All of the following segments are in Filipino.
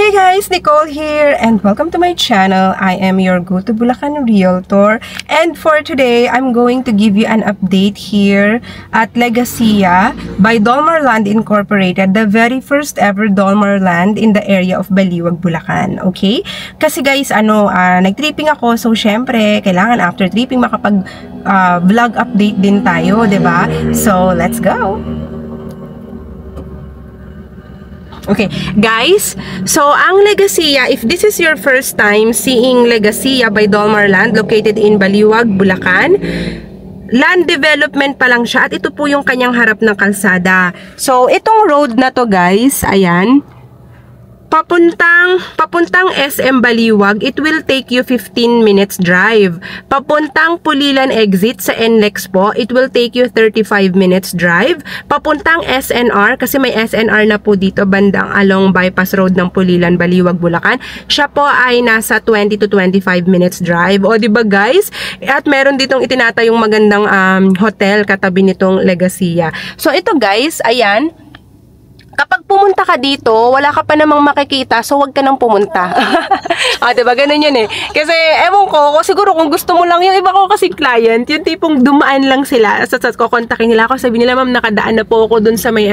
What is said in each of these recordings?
Hey guys, Nicole here and welcome to my channel. I am your go-to Bulacan Realtor, and for today, I'm going to give you an update here at Legacia by Dolmar Land Incorporated, the very first ever Dolmar Land in the area of Baliwag, Bulacan. Okay? Kasi guys, nag-tripping ako, so syempre, kailangan after tripping makapag vlog update din tayo, 'di ba? So, let's go! Okay, guys, so ang Legacia, if this is your first time seeing Legacia by Dolmar Land located in Baliwag, Bulacan, land development pa lang siya at ito po yung kanyang harap ng kalsada. So, itong road na to guys, ayan, papuntang SM Baliwag, it will take you 15 minutes drive. Papuntang Pulilan exit sa NLEX po, it will take you 35 minutes drive. Papuntang SNR, kasi may SNR na po dito bandang along bypass road ng Pulilan, Baliwag, Bulacan, siya po ay nasa 20 to 25 minutes drive. O diba guys? At meron ditong itinatayong magandang hotel katabi nitong Legacia. So ito guys, ayan, kapag pumunta ka dito, wala ka pa namang makikita, so wag ka nang pumunta. Diba? Ganun yun eh. Kasi, ewan ko, siguro kung gusto mo lang, yung iba ko kasing client, yung tipong dumaan lang sila, kukontakin nila ako, sabi nila, ma'am, nakadaan na po ako dun sa may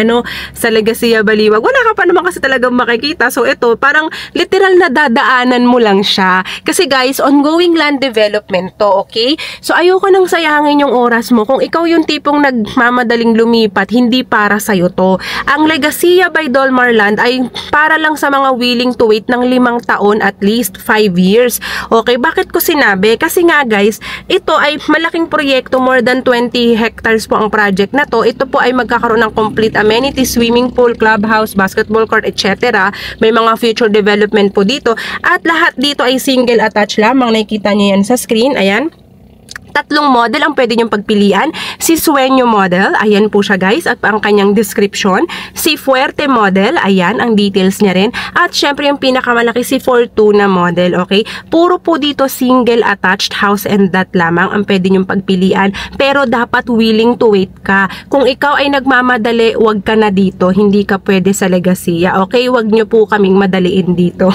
sa Legacia Baliwag. Wala ka pa naman kasi talagang makikita. So, ito, parang literal na dadaanan mo lang siya. Kasi guys, ongoing land development to, okay? So, ayoko nang sayangin yung oras mo. Kung ikaw yung tipong nagmamadaling lumipat, hindi para sa'yo to. Ang Legacia by Dolmar Land ay para lang sa mga willing to wait ng 5 taon, at least 5 years. Okay, bakit ko sinabi? Kasi nga guys, ito ay malaking proyekto, more than 20 hectares po ang project na to. Ito po ay magkakaroon ng complete amenities, swimming pool, clubhouse, basketball court, etc. May mga future development po dito. At lahat dito ay single attached lamang. Nakikita nyo yan sa screen. Ayan. Tatlong model ang pwede nyong pagpilian. Si Sueño model, ayan po siya guys, at ang kanyang description. Si Fuerte model, ayan, ang details niya rin. At syempre yung pinakamalaki, si Fortuna model, okay? Puro po dito single attached house and lot lamang ang pwede nyong pagpilian. Pero dapat willing to wait ka. Kung ikaw ay nagmamadali, wag ka na dito. Hindi ka pwede sa Legacia, okay? Wag nyo po kaming madaliin dito.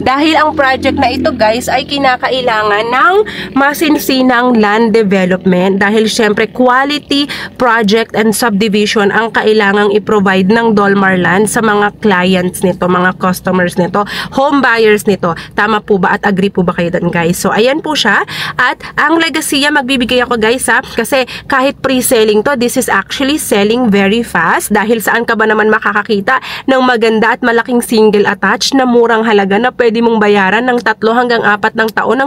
Dahil ang project na ito guys ay kinakailangan ng masinsinang land development, dahil syempre quality project and subdivision ang kailangang i-provide ng Dolmar Land sa mga clients nito, mga customers nito, home buyers nito. Tama po ba at agree po ba kayo doon guys? So ayan po siya, at ang Legacia magbibigay ako guys kasi kahit pre-selling to, this is actually selling very fast. Dahil saan ka ba naman makakakita ng maganda at malaking single attached na murang halaga na pwede mong bayaran ng 3 hanggang 4 ng taon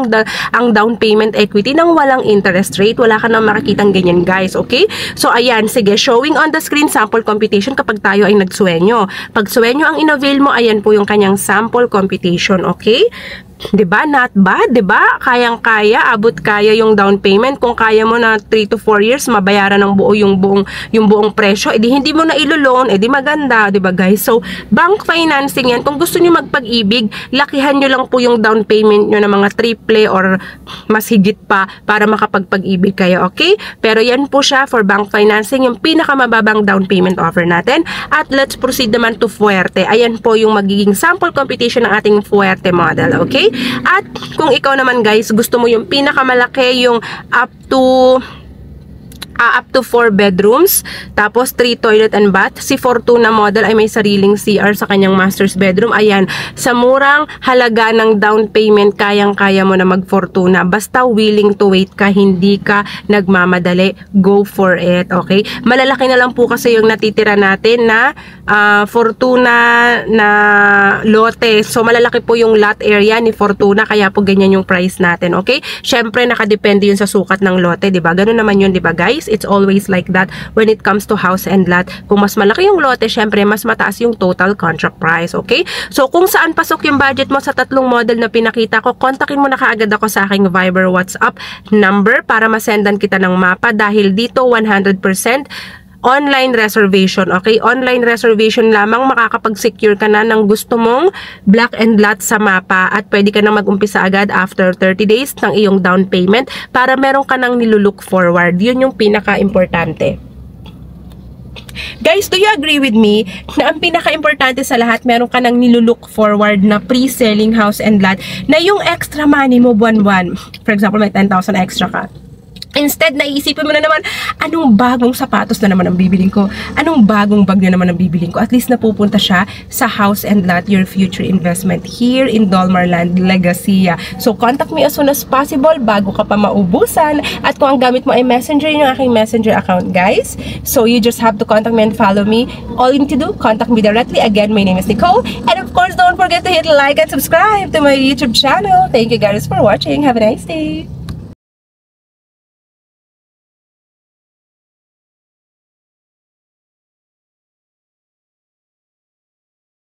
ang down payment equity ng walang interest rate. Wala ka nang makikitang ganyan guys, okay? So ayan, sige, showing on the screen sample computation kapag tayo ay nagsuenyo. Pag suenyo ang inavail mo, ayan po yung kanyang sample computation, okay? Diba? Not bad, diba? Kayang-kaya, abot kaya yung down payment. Kung kaya mo na 3 to 4 years mabayaran ng buo yung buong presyo, edi hindi mo na ilo-loan, edi maganda, diba guys? So, bank financing yan. Kung gusto nyo magpag-ibig, lakihan nyo lang po yung down payment nyo ng mga triple or mas higit pa para makapagpag-ibig kayo, okay? Pero yan po siya for bank financing, yung pinakamababang down payment offer natin. At let's proceed naman to Fuerte. Ayan po yung magiging sample computation ng ating Fuerte model, okay? At kung ikaw naman guys, gusto mo yung pinakamalaki, yung up to 4 bedrooms, tapos 3 toilet and bath. Si Fortuna model ay may sariling CR sa kanyang master's bedroom. Ayan, sa murang halaga ng down payment, kayang-kaya mo na mag-Fortuna. Basta willing to wait ka, hindi ka nagmamadali, go for it, okay? Malalaki na lang po kasi yung natitira natin na Fortuna na lote. So, malalaki po yung lot area ni Fortuna, kaya po ganyan yung price natin, okay? Syempre, nakadepende yun sa sukat ng lote, diba? Ganun naman yun, diba guys? It's always like that when it comes to house and lot. Kung mas malaki yung lote, syempre mas mataas yung total contract price, okay? So, kung saan pasok yung budget mo sa tatlong model na pinakita ko, kontakin mo na kaagad ako sa aking Viber WhatsApp number para masendan kita ng mapa, dahil dito 100% online reservation, okay? Online reservation lamang makakapag-secure ka na ng gusto mong block and lot sa mapa, at pwede ka na mag-umpisa agad after 30 days ng iyong down payment para meron ka nang nilulook forward. Yun yung pinaka-importante. Guys, do you agree with me na ang pinaka-importante sa lahat, meron ka nang nilulook forward na pre-selling house and lot na yung extra money mo buwan-buwan. For example, may 10,000 extra ka. Instead, naiisipin mo na naman, anong bagong sapatos na naman ang bibiling ko? Anong bagong bag na naman ang bibiling ko? At least napupunta siya sa house and lot, your future investment here in Dolmarland, Legacia. So, contact me as soon as possible bago ka pa maubusan. At kung ang gamit mo ay Messenger, yung aking Messenger account, guys. So, you just have to contact me and follow me. All you need to do, contact me directly. Again, my name is Nicole. And of course, don't forget to hit like and subscribe to my YouTube channel. Thank you guys for watching. Have a nice day.